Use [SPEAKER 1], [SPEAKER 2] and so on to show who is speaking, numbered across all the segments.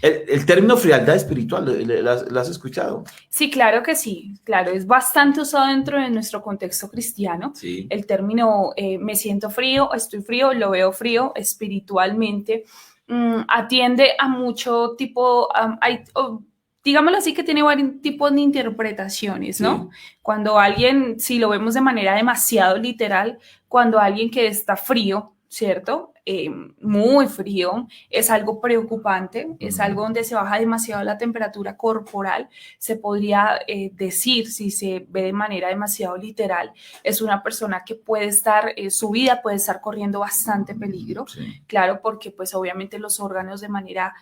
[SPEAKER 1] El término frialdad espiritual, ¿lo has escuchado?
[SPEAKER 2] Sí, claro que sí, claro, es bastante usado dentro de nuestro contexto cristiano.
[SPEAKER 1] Sí.
[SPEAKER 2] El término me siento frío, estoy frío, lo veo frío espiritualmente, atiende a mucho tipo, digámoslo así, que tiene varios tipos de interpretaciones, ¿no?
[SPEAKER 1] Sí.
[SPEAKER 2] Cuando alguien, si lo vemos de manera demasiado literal, cuando alguien que está frío, ¿cierto? Muy frío, es algo preocupante, es algo donde se baja demasiado la temperatura corporal, se podría decir, si se ve de manera demasiado literal, es una persona que puede estar, su vida puede estar corriendo bastante peligro,
[SPEAKER 1] Sí.
[SPEAKER 2] claro, porque pues obviamente los órganos de manera,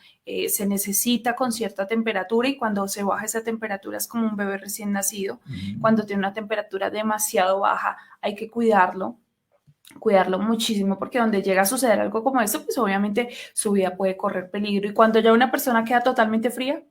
[SPEAKER 2] se necesita con cierta temperatura y cuando se baja esa temperatura es como un bebé recién nacido, cuando tiene una temperatura demasiado baja hay que cuidarlo muchísimo porque donde llega a suceder algo como esto, pues obviamente su vida puede correr peligro y cuando ya una persona queda totalmente fría,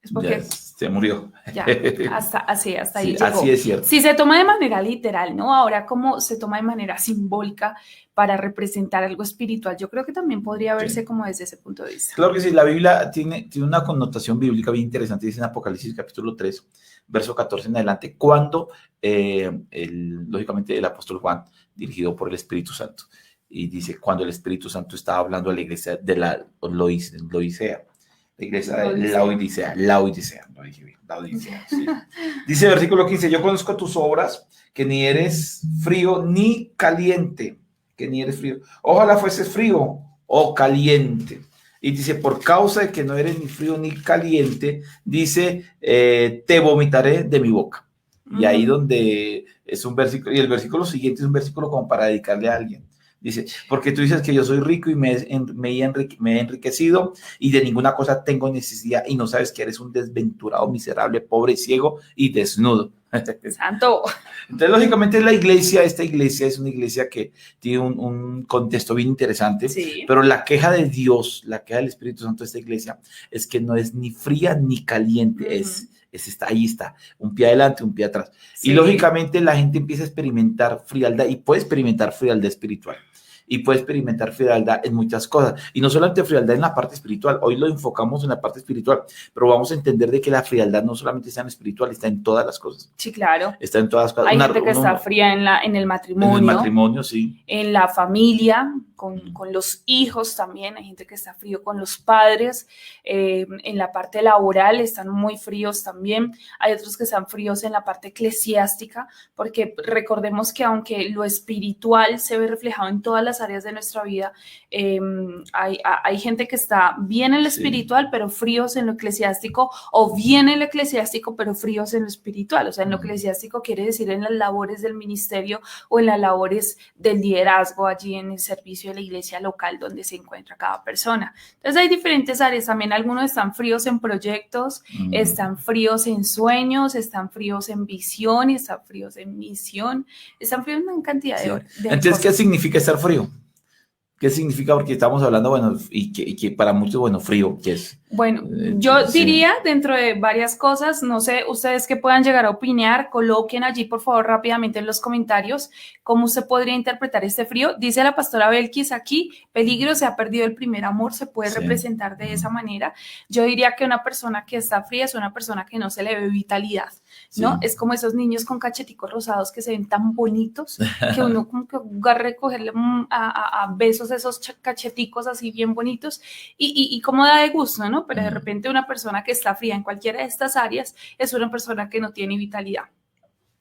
[SPEAKER 2] es
[SPEAKER 1] Ya
[SPEAKER 2] porque
[SPEAKER 1] se murió.
[SPEAKER 2] ya, hasta
[SPEAKER 1] Sí,
[SPEAKER 2] ahí
[SPEAKER 1] así
[SPEAKER 2] llegó.
[SPEAKER 1] es cierto.
[SPEAKER 2] Si se toma de manera literal, ¿no? Ahora, como se toma de manera simbólica para representar algo espiritual, yo creo que también podría verse
[SPEAKER 1] Sí.
[SPEAKER 2] como desde ese punto de vista.
[SPEAKER 1] Claro que sí, la Biblia tiene una connotación bíblica bien interesante, dice en Apocalipsis capítulo 3, verso 14 en adelante, cuando lógicamente el apóstol Juan, dirigido por el Espíritu Santo, y dice, cuando el Espíritu Santo estaba hablando a la iglesia de la Laodicea, la iglesia
[SPEAKER 2] Lo
[SPEAKER 1] de
[SPEAKER 2] dice.
[SPEAKER 1] Laodicea, lo dije bien, Laodicea, sí. Dice versículo 15, yo conozco tus obras, que ni eres frío ni caliente, que ni eres frío. Ojalá fueses frío o caliente. Y dice, por causa de que no eres ni frío ni caliente, dice, te vomitaré de mi boca. Y ahí donde es un versículo, y el versículo siguiente es un versículo como para dedicarle a alguien. Dice, porque tú dices que yo soy rico y me he enriquecido y de ninguna cosa tengo necesidad y no sabes que eres un desventurado, miserable, pobre, ciego y desnudo.
[SPEAKER 2] Santo.
[SPEAKER 1] Entonces, lógicamente, esta iglesia es una iglesia que tiene un contexto bien interesante,
[SPEAKER 2] Sí.
[SPEAKER 1] pero la queja de Dios, la queja del Espíritu Santo de esta iglesia es que no es ni fría ni caliente, ahí está, un pie adelante, un pie atrás. Y
[SPEAKER 2] Sí.
[SPEAKER 1] lógicamente la gente empieza a experimentar frialdad y puede experimentar frialdad espiritual. Y puede experimentar frialdad en muchas cosas. Y no solamente frialdad en la parte espiritual, hoy lo enfocamos en la parte espiritual, pero vamos a entender de que la frialdad no solamente está en espiritual, está en todas las cosas.
[SPEAKER 2] Sí, claro.
[SPEAKER 1] Está en todas las cosas.
[SPEAKER 2] Hay gente que está fría en el
[SPEAKER 1] En el
[SPEAKER 2] matrimonio,
[SPEAKER 1] matrimonio, sí.
[SPEAKER 2] en la familia, con los hijos también, hay gente que está frío con los padres, en la parte laboral están muy fríos también, hay otros que están fríos en la parte eclesiástica, porque recordemos que aunque lo espiritual se ve reflejado en todas las áreas de nuestra vida, hay gente que está bien en lo espiritual, pero fríos en lo eclesiástico, o bien en lo eclesiástico, pero fríos en lo espiritual, o sea, en lo eclesiástico quiere decir en las labores del ministerio o en las labores del liderazgo allí en el servicio de la iglesia local donde se encuentra cada persona. Entonces hay diferentes áreas, también algunos están fríos en proyectos, están fríos en sueños, están fríos en visión, están fríos en misión, están fríos en una cantidad
[SPEAKER 1] Sí.
[SPEAKER 2] de
[SPEAKER 1] Entonces, ¿qué
[SPEAKER 2] cosas.
[SPEAKER 1] significa estar frío? ¿Qué significa? Porque estamos hablando, bueno, y que para muchos, bueno, frío, ¿qué es?
[SPEAKER 2] Bueno, yo
[SPEAKER 1] Sí.
[SPEAKER 2] diría dentro de varias cosas, no sé, ustedes que puedan llegar a opinar, coloquen allí por favor rápidamente en los comentarios cómo usted podría interpretar este frío. Dice la pastora Belkis aquí, peligro, se ha perdido el primer amor, se puede representar de esa manera. Yo diría que una persona que está fría es una persona que no se le ve vitalidad, ¿no? Es como esos niños con cacheticos rosados que se ven tan bonitos que uno como que va a recogerle a besos esos cacheticos así bien bonitos y como da de gusto, ¿no? Pero de repente una persona que está fría en cualquiera de estas áreas es una persona que no tiene vitalidad.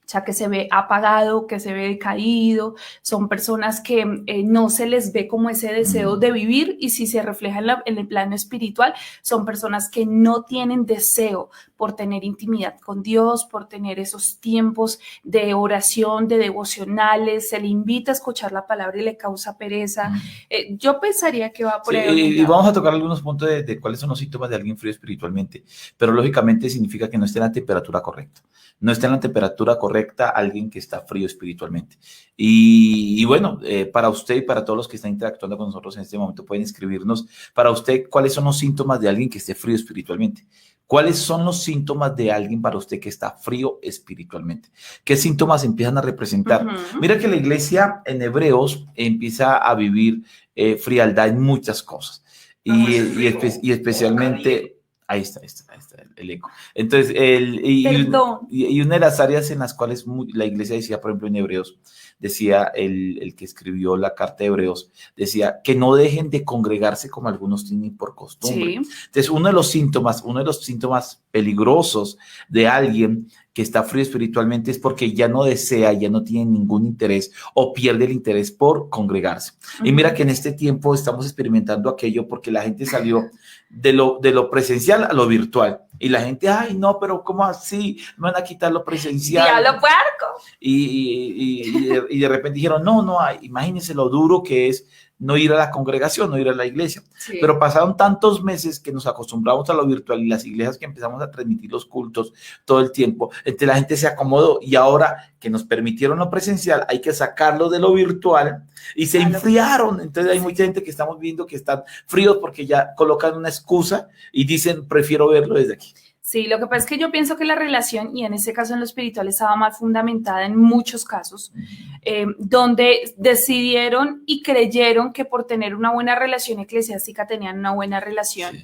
[SPEAKER 2] O sea, que se ve apagado, que se ve decaído, son personas que no se les ve como ese deseo de vivir y si se refleja en el plano espiritual, son personas que no tienen deseo por tener intimidad con Dios, por tener esos tiempos de oración, de devocionales, se le invita a escuchar la palabra y le causa pereza. Yo pensaría que va por
[SPEAKER 1] Sí,
[SPEAKER 2] ahí
[SPEAKER 1] y
[SPEAKER 2] orientado.
[SPEAKER 1] vamos a tocar algunos puntos de cuáles son los síntomas de alguien frío espiritualmente, pero lógicamente significa que no esté en la temperatura correcta. No está en la temperatura correcta alguien que está frío espiritualmente. Y bueno, para usted y para todos los que están interactuando con nosotros en este momento, pueden escribirnos para usted cuáles son los síntomas de alguien que esté frío espiritualmente. ¿Cuáles son los síntomas de alguien para usted que está frío espiritualmente? ¿Qué síntomas empiezan a representar? Mira que la iglesia en Hebreos empieza a vivir frialdad en muchas cosas. y especialmente, ahí está el eco. Entonces,
[SPEAKER 2] Perdón.
[SPEAKER 1] y una de las áreas en las cuales la iglesia decía, por ejemplo, en Hebreos, decía el que escribió la carta de Hebreos, decía que no dejen de congregarse como algunos tienen por costumbre.
[SPEAKER 2] Sí.
[SPEAKER 1] Entonces, uno de los síntomas peligrosos de alguien que está frío espiritualmente es porque ya no desea, ya no tiene ningún interés o pierde el interés por congregarse. Y mira que en este tiempo estamos experimentando aquello porque la gente salió de lo presencial a lo virtual. Y la gente, ay, no, pero ¿cómo así? Me van a quitar lo presencial.
[SPEAKER 2] ¡Diablo puerco!
[SPEAKER 1] Y de repente dijeron, no, imagínense lo duro que es no ir a la congregación, no ir a la iglesia.
[SPEAKER 2] Sí.
[SPEAKER 1] Pero pasaron tantos meses que nos acostumbramos a lo virtual y las iglesias que empezamos a transmitir los cultos todo el tiempo, entonces la gente se acomodó y ahora que nos permitieron lo presencial, hay que sacarlo de lo virtual y se enfriaron. Entonces hay mucha gente que estamos viendo que están fríos porque ya colocan una excusa y dicen, prefiero verlo desde aquí.
[SPEAKER 2] Sí, lo que pasa es que yo pienso que la relación, y en este caso en lo espiritual, estaba mal fundamentada en muchos casos, donde decidieron y creyeron que por tener una buena relación eclesiástica tenían una buena relación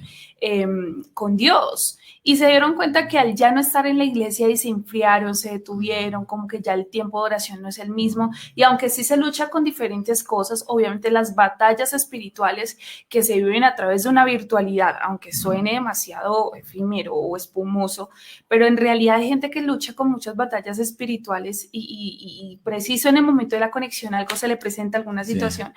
[SPEAKER 2] con Dios. Y se dieron cuenta que al ya no estar en la iglesia y se enfriaron, se detuvieron, como que ya el tiempo de oración no es el mismo. Y aunque sí se lucha con diferentes cosas, obviamente las batallas espirituales que se viven a través de una virtualidad, aunque suene demasiado efímero o espumoso, pero en realidad hay gente que lucha con muchas batallas espirituales y preciso en el momento de la conexión algo se le presenta alguna situación,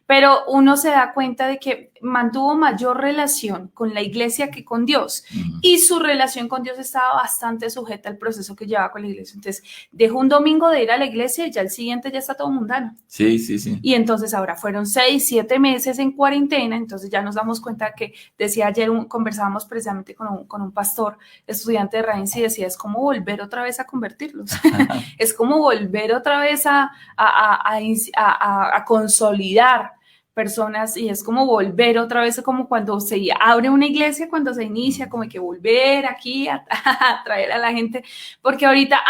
[SPEAKER 2] pero uno se da cuenta de que mantuvo mayor relación con la iglesia que con Dios y su relación con Dios estaba bastante sujeta al proceso que llevaba con la iglesia. Entonces dejó un domingo de ir a la iglesia y ya el siguiente ya está todo mundano.
[SPEAKER 1] Sí.
[SPEAKER 2] Y entonces ahora fueron 6, 7 meses en cuarentena, entonces ya nos damos cuenta que, decía ayer, conversábamos precisamente con un pastor, estudiante de Reims, y decía, es como volver otra vez a convertirlos, es como volver otra vez a consolidar personas, y es como volver otra vez, como cuando se abre una iglesia, cuando se inicia, como que volver aquí a traer a la gente, porque ahorita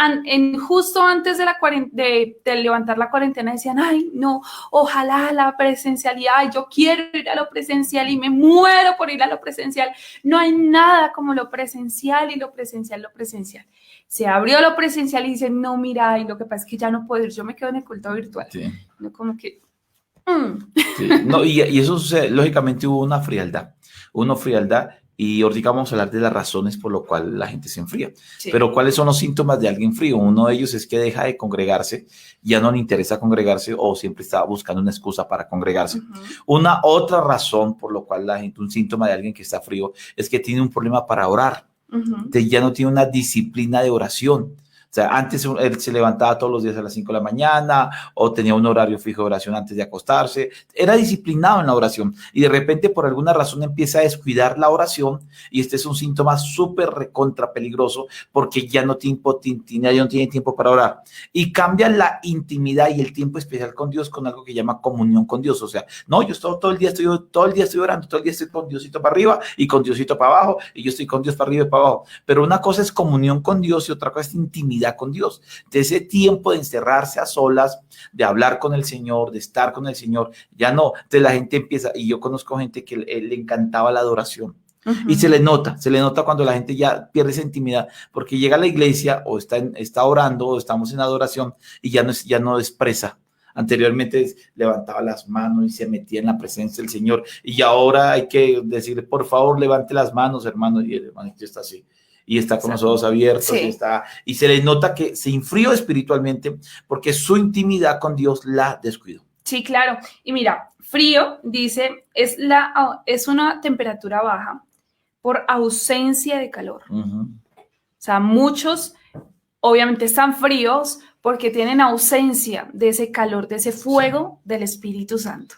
[SPEAKER 2] justo antes de de levantar la cuarentena decían, ay no, ojalá la presencialidad, ay, yo quiero ir a lo presencial y me muero por ir a lo presencial, no hay nada como lo presencial y lo presencial. Se abrió lo presencial y dicen, no, mira, y lo que pasa es que ya no puedo ir, yo me quedo en el culto virtual, no, como que
[SPEAKER 1] Sí. No, y eso sucede, lógicamente hubo una frialdad, y ahorita vamos a hablar de las razones por lo cual la gente se enfría. Pero ¿cuáles son los síntomas de alguien frío? Uno de ellos es que deja de congregarse, ya no le interesa congregarse o siempre está buscando una excusa para congregarse. Una otra razón por lo cual un síntoma de alguien que está frío es que tiene un problema para orar. Ya no tiene una disciplina de oración. O sea, antes él se levantaba todos los días a las 5 de la mañana o tenía un horario fijo de oración antes de acostarse. Era disciplinado en la oración y de repente por alguna razón empieza a descuidar la oración y este es un síntoma súper recontra peligroso porque ya no tiene tiempo para orar. Y cambia la intimidad y el tiempo especial con Dios con algo que llama comunión con Dios. O sea, no, yo todo el día estoy orando, todo el día estoy con Diosito para arriba y con Diosito para abajo y yo estoy con Dios para arriba y para abajo. Pero una cosa es comunión con Dios y otra cosa es intimidad con Dios, de ese tiempo de encerrarse a solas, de hablar con el Señor, de estar con el Señor, ya no. Entonces la gente empieza, y yo conozco gente que le encantaba la adoración, y se le nota cuando la gente ya pierde esa intimidad, porque llega a la iglesia o está orando o estamos en adoración y ya no expresa. Anteriormente levantaba las manos y se metía en la presencia del Señor, y ahora hay que decirle, por favor, levante las manos, hermano, y el hermanito está así. Y está con los ojos abiertos y se le nota que se enfrió espiritualmente porque su intimidad con Dios la descuidó.
[SPEAKER 2] Sí, claro. Y mira, frío, dice, es una temperatura baja por ausencia de calor. O sea, muchos obviamente están fríos porque tienen ausencia de ese calor, de ese fuego del Espíritu Santo.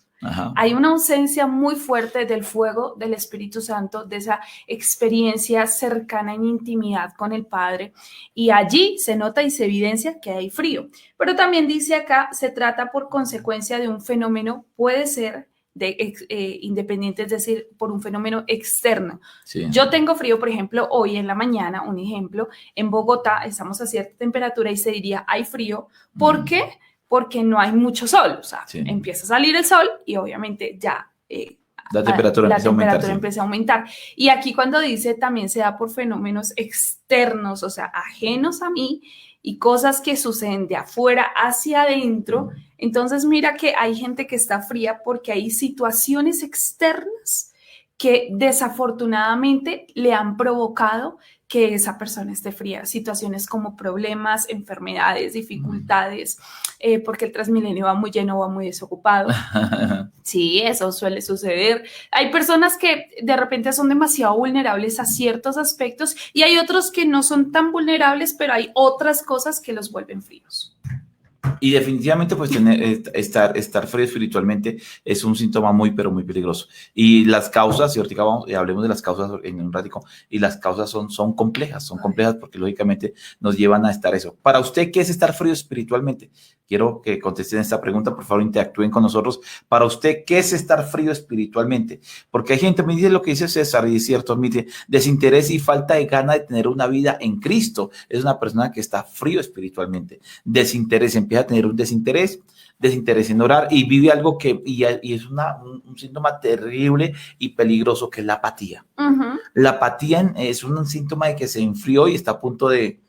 [SPEAKER 2] Hay una ausencia muy fuerte del fuego del Espíritu Santo, de esa experiencia cercana en intimidad con el Padre, y allí se nota y se evidencia que hay frío. Pero también dice acá, se trata por consecuencia de un fenómeno, puede ser independiente, es decir, por un fenómeno externo. Yo tengo frío, por ejemplo, hoy en la mañana, un ejemplo, en Bogotá estamos a cierta temperatura y se diría hay frío, ¿por qué? Porque no hay mucho sol, o sea, empieza a salir el sol y obviamente ya
[SPEAKER 1] La temperatura
[SPEAKER 2] la
[SPEAKER 1] empieza a aumentar.
[SPEAKER 2] temperatura empieza a aumentar. Y aquí cuando dice también se da por fenómenos externos, o sea, ajenos a mí y cosas que suceden de afuera hacia adentro. Entonces mira que hay gente que está fría porque hay situaciones externas que desafortunadamente le han provocado que esa persona esté fría. Situaciones como problemas, enfermedades, dificultades, porque el Transmilenio va muy lleno, va muy desocupado. Sí, eso suele suceder. Hay personas que de repente son demasiado vulnerables a ciertos aspectos y hay otros que no son tan vulnerables, pero hay otras cosas que los vuelven fríos.
[SPEAKER 1] Y definitivamente, pues, estar frío espiritualmente es un síntoma muy, pero muy peligroso. Y las causas, y ahorita hablemos de las causas en un ratico, y las causas son complejas porque lógicamente nos llevan a estar eso. Para usted, ¿qué es estar frío espiritualmente? Quiero que contesten esta pregunta, por favor, interactúen con nosotros. Para usted, ¿qué es estar frío espiritualmente? Porque hay gente, me dice lo que dice César, y es cierto, me dice, desinterés y falta de gana de tener una vida en Cristo. Es una persona que está frío espiritualmente. Desinterés, empieza a tener un desinterés en orar y vive algo que, y es un síntoma terrible y peligroso, que es la apatía. La apatía es un síntoma de que se enfrió y está a punto de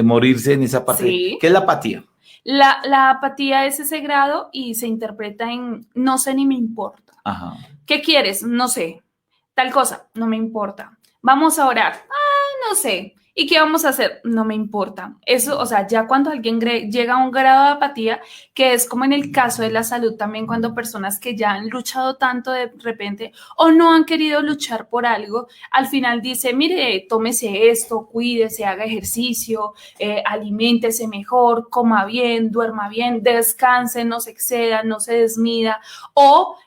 [SPEAKER 1] morirse en esa parte.
[SPEAKER 2] Sí.
[SPEAKER 1] ¿Qué es la apatía?
[SPEAKER 2] La apatía es ese grado y se interpreta en no sé ni me importa.
[SPEAKER 1] Ajá.
[SPEAKER 2] ¿Qué quieres? No sé. Tal cosa, no me importa. Vamos a orar. No sé. ¿Y qué vamos a hacer? No me importa. Eso, o sea, ya cuando alguien llega a un grado de apatía, que es como en el caso de la salud también, cuando personas que ya han luchado tanto de repente o no han querido luchar por algo, al final dice, mire, tómese esto, cuídese, haga ejercicio, aliméntese mejor, coma bien, duerma bien, descanse, no se exceda, no se desmida, o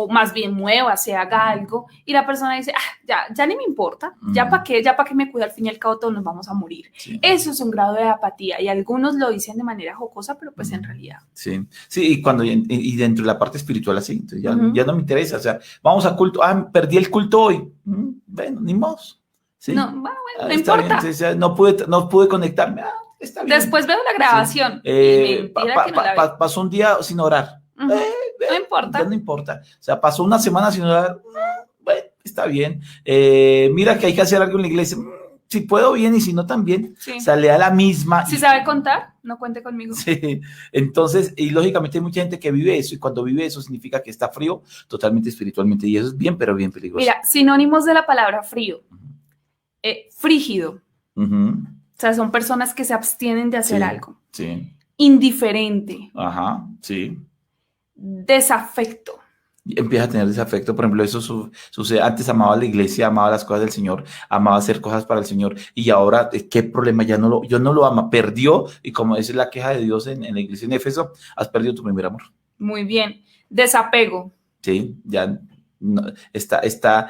[SPEAKER 2] más bien muévase, haga algo, y la persona dice, ya ni me importa, ya para qué me cuida, al fin y al cabo todos nos vamos a morir. Sí. Eso es un grado de apatía, y algunos lo dicen de manera jocosa, pero pues en realidad.
[SPEAKER 1] Sí, y dentro de la parte espiritual así, entonces ya no me interesa, o sea, vamos a culto, perdí el culto hoy, bueno, ni modo. ¿Sí?
[SPEAKER 2] No, bueno, no importa.
[SPEAKER 1] Bien, entonces ya no pude conectarme, está bien.
[SPEAKER 2] Después veo la grabación,
[SPEAKER 1] sí.
[SPEAKER 2] y mentira que no la veo.
[SPEAKER 1] Pasó un día sin orar.
[SPEAKER 2] No importa.
[SPEAKER 1] Ya no importa. O sea, pasó una semana sin orar. Bueno, está bien. Mira que hay que hacer algo en la iglesia. Si puedo, bien, y si no, también. Sí. O sea, le da la misma.
[SPEAKER 2] Si sabe contar, no cuente conmigo.
[SPEAKER 1] Sí. Entonces, y lógicamente hay mucha gente que vive eso, y cuando vive eso significa que está frío totalmente espiritualmente, y eso es bien, pero bien peligroso.
[SPEAKER 2] Mira, sinónimos de la palabra frío. Frígido. O sea, son personas que se abstienen de hacer algo.
[SPEAKER 1] Sí.
[SPEAKER 2] Indiferente.
[SPEAKER 1] Ajá, sí.
[SPEAKER 2] Desafecto.
[SPEAKER 1] Empieza a tener desafecto, por ejemplo, eso sucede. Antes amaba la iglesia, amaba las cosas del Señor, amaba hacer cosas para el Señor, y ahora, ¿qué problema? Ya no lo ama, perdió, y como es la queja de Dios en la iglesia en Éfeso, has perdido tu primer amor.
[SPEAKER 2] Muy bien. Desapego.
[SPEAKER 1] Sí, ya no, está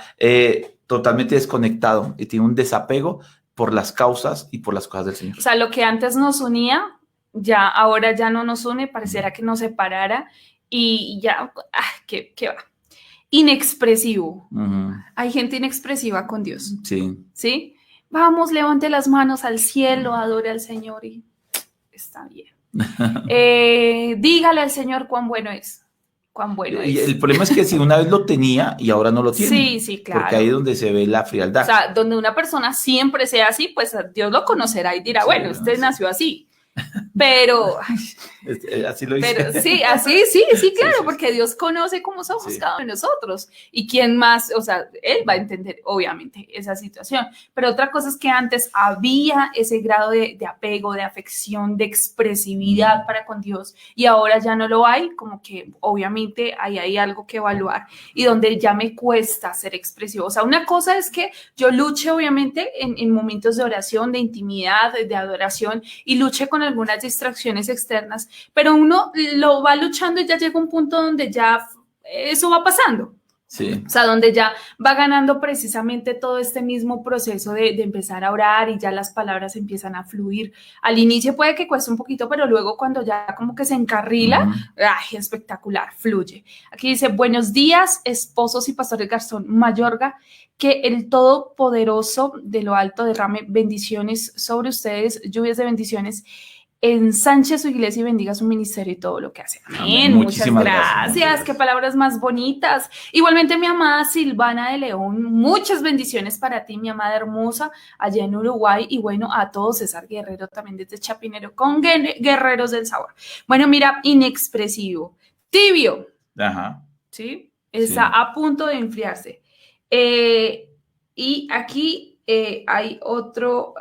[SPEAKER 1] totalmente desconectado y tiene un desapego por las causas y por las cosas del Señor.
[SPEAKER 2] O sea, lo que antes nos unía, ya ahora ya no nos une, pareciera que nos separara, y ya, ¿qué va? Inexpresivo. Hay gente inexpresiva con Dios.
[SPEAKER 1] Sí.
[SPEAKER 2] ¿Sí? Vamos, levante las manos al cielo, adore al Señor y está bien. Dígale al Señor cuán bueno es. Cuán bueno
[SPEAKER 1] y
[SPEAKER 2] es.
[SPEAKER 1] El problema es que si una vez lo tenía y ahora no lo tiene.
[SPEAKER 2] Sí, claro.
[SPEAKER 1] Porque ahí es donde se ve la frialdad.
[SPEAKER 2] O sea, donde una persona siempre sea así, pues Dios lo conocerá y dirá, bueno, usted nació así. Pero
[SPEAKER 1] así lo dice.
[SPEAKER 2] Pero sí, así, sí, claro, porque Dios conoce cómo somos cada uno de nosotros, y quién más, o sea, Él va a entender obviamente esa situación. Pero otra cosa es que antes había ese grado de apego, de afección, de expresividad para con Dios, y ahora ya no lo hay, como que obviamente ahí hay algo que evaluar, y donde ya me cuesta ser expresivo. O sea, una cosa es que yo luche obviamente en momentos de oración, de intimidad, de adoración, y luche con algunas distracciones externas, pero uno lo va luchando y ya llega un punto donde ya eso va pasando.
[SPEAKER 1] Sí.
[SPEAKER 2] O sea, donde ya va ganando precisamente todo este mismo proceso de empezar a orar, y ya las palabras empiezan a fluir. Al inicio puede que cueste un poquito, pero luego cuando ya como que se encarrila, espectacular, fluye. Aquí dice, buenos días, esposos y pastores Garzón Mayorga, que el Todopoderoso de lo alto derrame bendiciones sobre ustedes, lluvias de bendiciones, ensanche su iglesia y bendiga su ministerio y todo lo que hace. Amén.
[SPEAKER 1] Amén.
[SPEAKER 2] Muchas
[SPEAKER 1] Muchísimas
[SPEAKER 2] gracias. Qué palabras más bonitas. Igualmente, mi amada Silvana de León, muchas bendiciones para ti, mi amada hermosa, allá en Uruguay. Y bueno, a todos, César Guerrero también desde Chapinero con Guerreros del Sabor. Bueno, mira, inexpresivo, tibio.
[SPEAKER 1] Ajá.
[SPEAKER 2] ¿Sí? Está a punto de enfriarse. Y aquí hay otro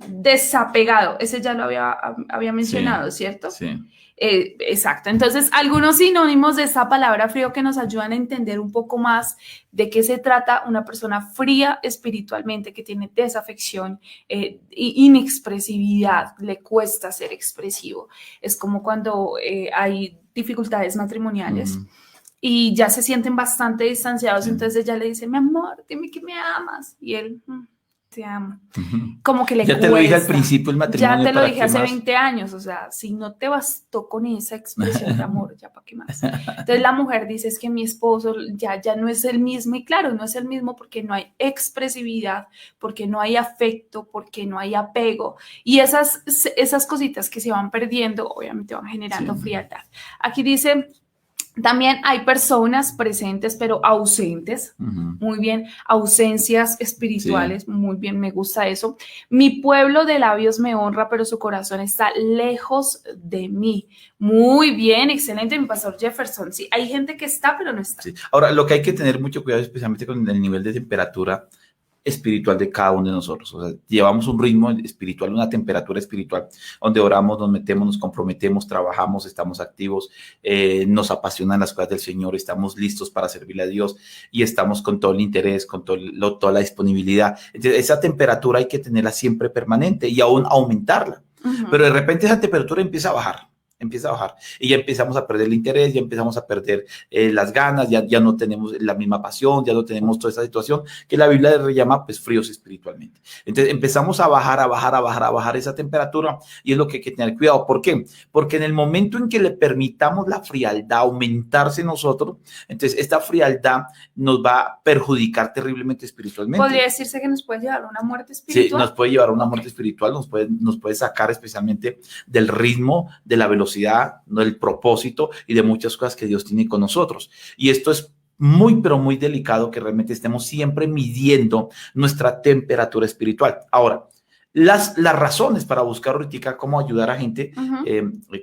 [SPEAKER 2] desapegado. Ese ya lo había mencionado,
[SPEAKER 1] Sí,
[SPEAKER 2] ¿cierto?
[SPEAKER 1] sí.
[SPEAKER 2] Exacto. Entonces, algunos sinónimos de esta palabra frío que nos ayudan a entender un poco más de qué se trata una persona fría espiritualmente, que tiene desafección e inexpresividad, le cuesta ser expresivo. Es como cuando hay dificultades matrimoniales. Y ya se sienten bastante distanciados, entonces ella le dice, mi amor, dime que me amas. Y él, te amo. Como que le
[SPEAKER 1] ya
[SPEAKER 2] cuesta.
[SPEAKER 1] te lo dije al principio el matrimonio.
[SPEAKER 2] Ya te lo dije hace 20 años, o sea, si no te bastó con esa expresión de amor, ya para qué más. Entonces la mujer dice, es que mi esposo ya no es el mismo, y claro, no es el mismo porque no hay expresividad, porque no hay afecto, porque no hay apego, y esas cositas que se van perdiendo, obviamente van generando frialdad. Aquí dice... También hay personas presentes pero ausentes, muy bien, ausencias espirituales, muy bien, me gusta eso. Mi pueblo de labios me honra, pero su corazón está lejos de mí. Muy bien, excelente, mi pastor Jefferson. Sí, hay gente que está pero no está.
[SPEAKER 1] Sí. Ahora, lo que hay que tener mucho cuidado especialmente con el nivel de temperatura espiritual de cada uno de nosotros. O sea, llevamos un ritmo espiritual, una temperatura espiritual, donde oramos, nos metemos, nos comprometemos, trabajamos, estamos activos, nos apasionan las cosas del Señor, estamos listos para servirle a Dios y estamos con todo el interés, con toda la disponibilidad. Entonces, esa temperatura hay que tenerla siempre permanente y aún aumentarla. Pero de repente esa temperatura empieza a bajar y ya empezamos a perder el interés, ya empezamos a perder las ganas, ya no tenemos la misma pasión, ya no tenemos toda esa situación que la Biblia le llama pues fríos espiritualmente. Entonces empezamos a bajar esa temperatura y es lo que hay que tener cuidado. ¿Por qué? Porque en el momento en que le permitamos la frialdad aumentarse en nosotros, entonces esta frialdad nos va a perjudicar terriblemente espiritualmente.
[SPEAKER 2] ¿Podría decirse que nos puede llevar a una muerte espiritual?
[SPEAKER 1] Sí, nos puede llevar a una muerte espiritual, nos puede sacar especialmente del ritmo, de la velocidad, del propósito y de muchas cosas que Dios tiene con nosotros. Y esto es muy, pero muy delicado que realmente estemos siempre midiendo nuestra temperatura espiritual. Ahora, las razones para buscar ahorita cómo ayudar a gente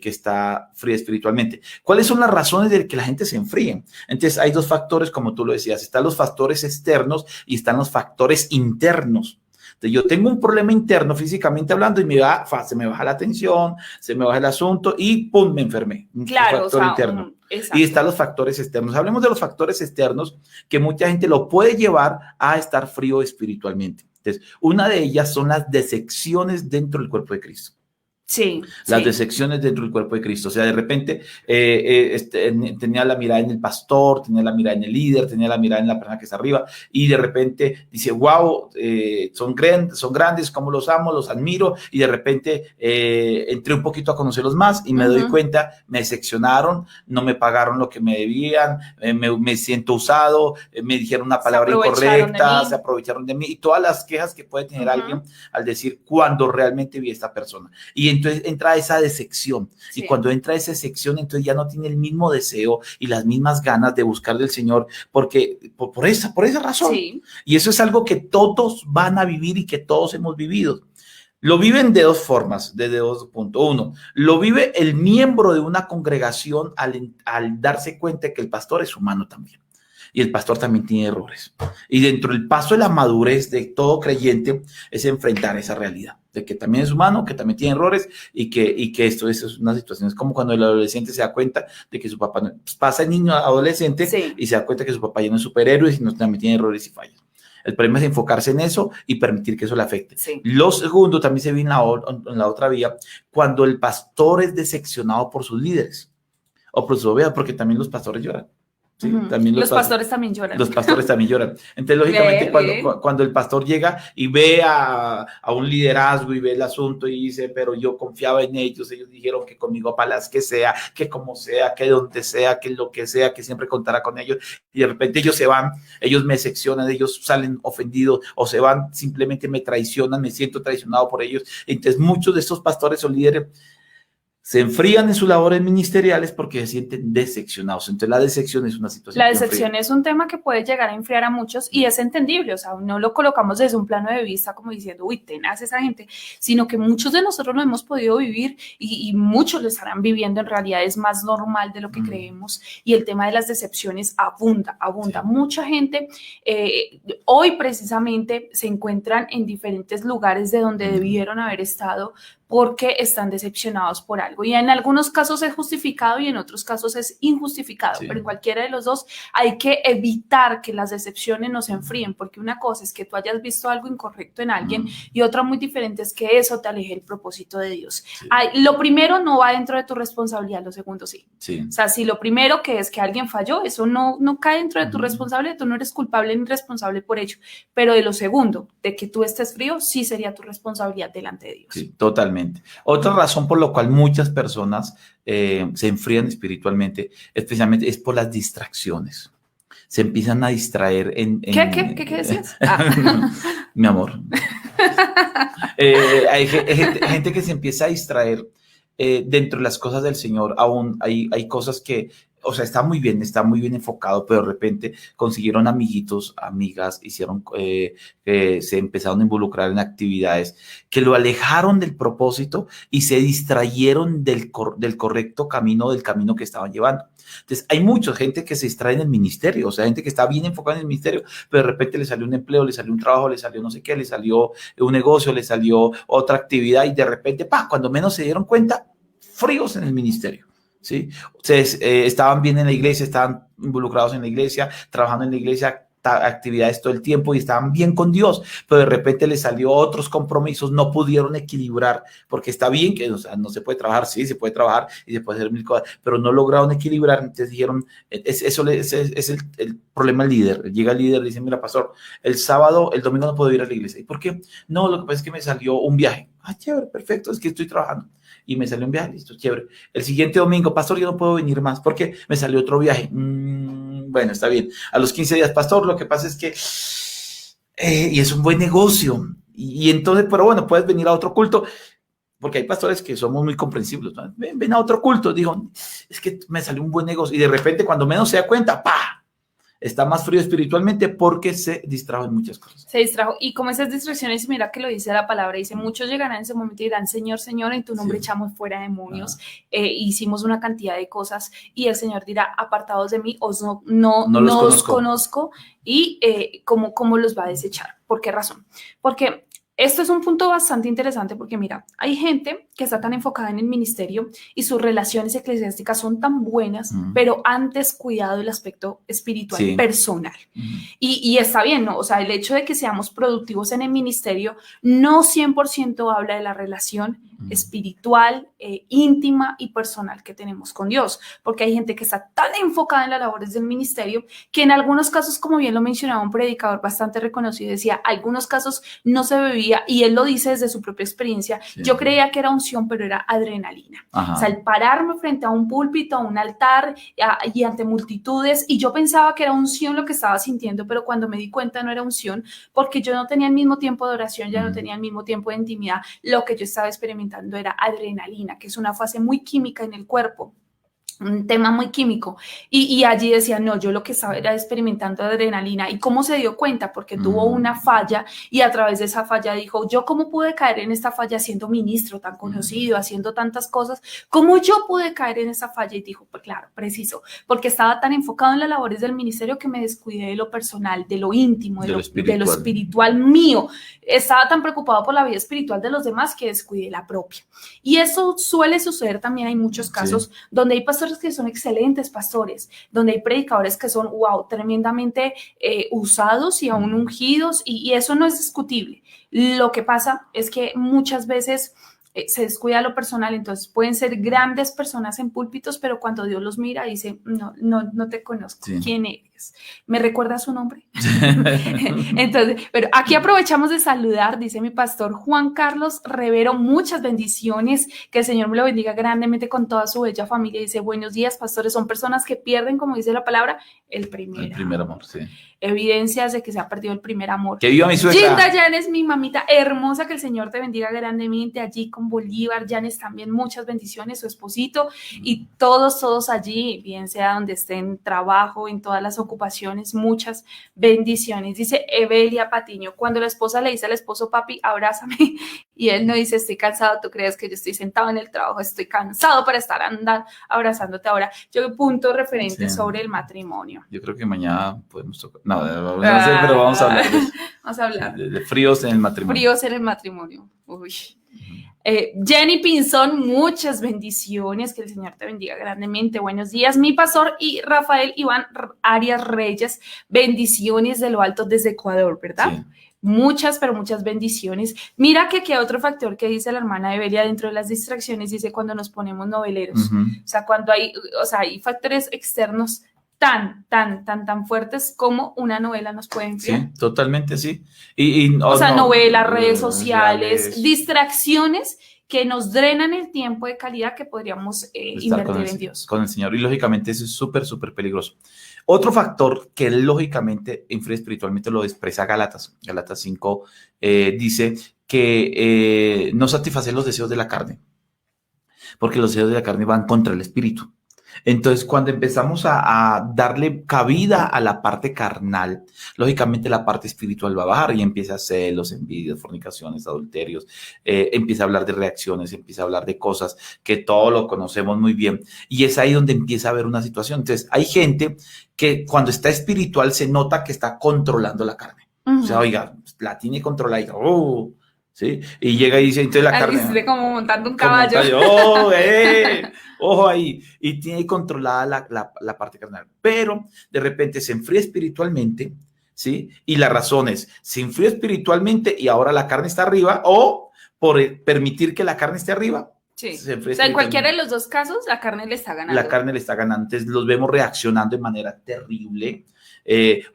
[SPEAKER 1] que está fría espiritualmente. ¿Cuáles son las razones de que la gente se enfríe? Entonces, hay dos factores, como tú lo decías. Están los factores externos y están los factores internos. Entonces, yo tengo un problema interno físicamente hablando y se me baja la tensión, se me baja el asunto y ¡pum! Me enfermé.
[SPEAKER 2] Claro,
[SPEAKER 1] factor interno.
[SPEAKER 2] Exacto.
[SPEAKER 1] Y están los factores externos. Hablemos de los factores externos que mucha gente lo puede llevar a estar frío espiritualmente. Entonces, una de ellas son las decepciones dentro del cuerpo de Cristo.
[SPEAKER 2] Sí,
[SPEAKER 1] las decepciones dentro del cuerpo de Cristo. O sea, de repente tenía la mirada en el pastor, tenía la mirada en el líder, tenía la mirada en la persona que está arriba y de repente dice, wow, son grandes, cómo los amo, los admiro y de repente entré un poquito a conocerlos más y me doy cuenta, me decepcionaron, no me pagaron lo que me debían, me siento usado, me dijeron una palabra incorrecta, se aprovecharon de mí y todas las quejas que puede tener alguien al decir cuando realmente vi a esta persona. Y entonces entra esa decepción y cuando entra esa decepción entonces ya no tiene el mismo deseo y las mismas ganas de buscar del Señor porque por esa razón. Y eso es algo que todos van a vivir y que todos hemos vivido. Lo viven de dos formas, desde dos puntos. Uno, lo vive el miembro de una congregación al darse cuenta de que el pastor es humano también. Y el pastor también tiene errores. Y dentro del paso de la madurez de todo creyente es enfrentar esa realidad, de que también es humano, que también tiene errores y que esto es una situación. Es como cuando el adolescente se da cuenta de que su papá no, pues pasa el niño adolescente y se da cuenta que su papá ya no es superhéroe, sino también tiene errores y fallas. El problema es enfocarse en eso y permitir que eso le afecte. Lo segundo también se ve en la otra vía, cuando el pastor es decepcionado por sus líderes o por su oveja, porque también los pastores lloran. ¿sí? También
[SPEAKER 2] los pastores también lloran.
[SPEAKER 1] Los pastores también lloran. Entonces, lógicamente, cuando el pastor llega y ve a un liderazgo y ve el asunto y dice, pero yo confiaba en ellos dijeron que conmigo para las que sea, que como sea, que donde sea, que lo que sea, que siempre contará con ellos, y de repente ellos se van, ellos me seccionan, ellos salen ofendidos o se van, simplemente me traicionan, me siento traicionado por ellos. Entonces, muchos de estos pastores o líderes se enfrían en sus labores ministeriales porque se sienten decepcionados. Entonces, la decepción es una situación.
[SPEAKER 2] La decepción es un tema que puede llegar a enfriar a muchos y es entendible. O sea, no lo colocamos desde un plano de vista como diciendo, uy, tenaz esa gente, sino que muchos de nosotros lo hemos podido vivir y muchos lo estarán viviendo. En realidad es más normal de lo que creemos y el tema de las decepciones abunda. Sí. Mucha gente hoy precisamente se encuentran en diferentes lugares de donde debieron haber estado porque están decepcionados por algo. Y en algunos casos es justificado y en otros casos es injustificado. Sí. Pero en cualquiera de los dos hay que evitar que las decepciones nos enfríen, porque una cosa es que tú hayas visto algo incorrecto en alguien y otra muy diferente es que eso te aleje el propósito de Dios. Sí. Lo primero no va dentro de tu responsabilidad, lo segundo sí. Sí. O sea, si lo primero que es que alguien falló, eso no cae dentro de tu responsabilidad, tú no eres culpable ni responsable por ello. Pero de lo segundo, de que tú estés frío, sí sería tu responsabilidad delante de Dios.
[SPEAKER 1] Sí, totalmente. Otra razón por la cual muchas personas se enfrían espiritualmente, especialmente es por las distracciones. Se empiezan a distraer
[SPEAKER 2] ¿Qué decías?
[SPEAKER 1] Mi amor. Hay gente que se empieza a distraer dentro de las cosas del Señor. Aún hay cosas que, o sea, está muy bien enfocado, pero de repente consiguieron amiguitos, amigas, se empezaron a involucrar en actividades que lo alejaron del propósito y se distrayeron del correcto camino, del camino que estaban llevando. Entonces, hay mucha gente que se distrae en el ministerio, o sea, gente que está bien enfocada en el ministerio, pero de repente le salió un empleo, le salió un trabajo, le salió no sé qué, le salió un negocio, le salió otra actividad y de repente, cuando menos se dieron cuenta, fríos en el ministerio. ¿Sí? Ustedes estaban bien en la iglesia, estaban involucrados en la iglesia, trabajando en la iglesia, actividades todo el tiempo y estaban bien con Dios, pero de repente les salió otros compromisos, no pudieron equilibrar, porque está bien que, o sea, no se puede trabajar, sí, se puede trabajar y se puede hacer mil cosas, pero no lograron equilibrar. Entonces dijeron, es el problema del líder. Llega el líder y dice, mira, pastor, el domingo no puedo ir a la iglesia. ¿Y por qué? No, lo que pasa es que me salió un viaje. Chévere, perfecto, es que estoy trabajando. Y me salió un viaje, listo, chévere. El siguiente domingo, pastor, yo no puedo venir más porque me salió otro viaje. Bueno, está bien. A los 15 días, pastor, lo que pasa es que, y es un buen negocio. Y entonces, pero bueno, puedes venir a otro culto, porque hay pastores que somos muy comprensibles, ¿no? Ven a otro culto. Digo, es que me salió un buen negocio. Y de repente, cuando menos se da cuenta, está más frío espiritualmente porque se distrajo en muchas cosas.
[SPEAKER 2] Se distrajo. Y como esas distracciones, mira que lo dice la palabra, dice, muchos llegarán en ese momento y dirán, Señor, Señor, en tu nombre echamos fuera demonios, hicimos una cantidad de cosas y el Señor dirá, apartados de mí, no os conozco. Y ¿cómo los va a desechar? ¿Por qué razón? Porque esto es un punto bastante interesante porque mira, hay gente que está tan enfocada en el ministerio y sus relaciones eclesiásticas son tan buenas, pero han descuidado el aspecto espiritual personal. Y está bien, ¿no? O sea, el hecho de que seamos productivos en el ministerio no 100% habla de la relación espiritual, íntima y personal que tenemos con Dios, porque hay gente que está tan enfocada en las labores del ministerio que en algunos casos, como bien lo mencionaba un predicador bastante reconocido, decía, algunos casos no se bebía, y él lo dice desde su propia experiencia, yo creía que era unción, pero era adrenalina. O sea, el pararme frente a un púlpito, a un altar y ante multitudes, y yo pensaba que era unción lo que estaba sintiendo, pero cuando me di cuenta no era unción, porque yo no tenía el mismo tiempo de oración, ya no tenía el mismo tiempo de intimidad, lo que yo estaba experimentando era adrenalina, que es una fase muy química en el cuerpo, un tema muy químico, y allí decía, no, yo lo que estaba era experimentando adrenalina. ¿Y cómo se dio cuenta? Porque tuvo una falla y a través de esa falla dijo, yo cómo pude caer en esta falla siendo ministro tan conocido, haciendo tantas cosas, ¿cómo yo pude caer en esa falla? Y dijo, pues claro, preciso, porque estaba tan enfocado en las labores del ministerio que me descuidé de lo personal, de lo íntimo, de lo espiritual mío. Estaba tan preocupado por la vida espiritual de los demás que descuidé la propia. Y eso suele suceder también, hay muchos casos donde hay pastores que son excelentes pastores, donde hay predicadores que son, tremendamente usados y aún ungidos, y eso no es discutible. Lo que pasa es que muchas veces se descuida lo personal, entonces pueden ser grandes personas en púlpitos, pero cuando Dios los mira dice, no te conozco,
[SPEAKER 1] Sí.
[SPEAKER 2] ¿quién eres? ¿Me recuerda su nombre? Entonces, pero aquí aprovechamos de saludar, dice mi pastor Juan Carlos Rivero, muchas bendiciones, que el Señor me lo bendiga grandemente con toda su bella familia. Dice, buenos días, pastores, son personas que pierden, como dice la palabra, el primer
[SPEAKER 1] amor, sí.
[SPEAKER 2] Evidencias de que se ha perdido el primer amor.
[SPEAKER 1] Que viva mi suegra.
[SPEAKER 2] Gilda Llanes, mi mamita hermosa, que el Señor te bendiga grandemente allí con Bolívar. Llanes también, muchas bendiciones, su esposito y todos allí, bien sea donde estén, trabajo, en todas las ocupaciones, muchas bendiciones. Dice Evelia Patiño, cuando la esposa le dice al esposo, papi, abrázame, y él no dice, estoy cansado, tú crees que yo estoy sentado en el trabajo, estoy cansado para estar andando abrazándote ahora. Yo punto referente sobre el matrimonio.
[SPEAKER 1] Yo creo que mañana podemos tocar. No sé, pero vamos a hablar de eso.
[SPEAKER 2] Vamos a hablar.
[SPEAKER 1] De fríos en el matrimonio.
[SPEAKER 2] Fríos en el matrimonio. Uy. Jenny Pinzón, muchas bendiciones, que el Señor te bendiga grandemente. Buenos días, mi pastor, y Rafael Iván Arias Reyes, bendiciones de lo alto desde Ecuador, ¿verdad? Sí. Muchas, pero muchas bendiciones. Mira que aquí hay otro factor que dice la hermana Evelia dentro de las distracciones, dice cuando nos ponemos noveleros. O sea, cuando hay factores externos tan fuertes como una novela nos puede enfriar.
[SPEAKER 1] Sí, totalmente, sí.
[SPEAKER 2] Novelas, redes sociales, distracciones que nos drenan el tiempo de calidad que podríamos invertir en Dios.
[SPEAKER 1] Con el Señor. Y lógicamente eso es súper peligroso. Otro factor que lógicamente enfría espiritualmente lo expresa Gálatas 5, dice que no satisfacer los deseos de la carne, porque los deseos de la carne van contra el espíritu. Entonces, cuando empezamos a darle cabida a la parte carnal, lógicamente la parte espiritual va a bajar y empieza a celos, envidias, fornicaciones, adulterios, empieza a hablar de reacciones, empieza a hablar de cosas que todos lo conocemos muy bien. Y es ahí donde empieza a haber una situación. Entonces, hay gente que cuando está espiritual se nota que está controlando la carne. O sea, oiga, la tiene controlada y ¿sí? Y llega y dice, entonces la carne...
[SPEAKER 2] como montando un caballo.
[SPEAKER 1] Ojo ahí. Y tiene controlada la parte carnal. Pero de repente se enfría espiritualmente, ¿sí? Y la razón es, se enfría espiritualmente y ahora la carne está arriba, o por permitir que la carne esté arriba.
[SPEAKER 2] Sí. O sea, en cualquiera de los dos casos, la carne le está ganando.
[SPEAKER 1] La carne le está ganando. Entonces los vemos reaccionando de manera terrible.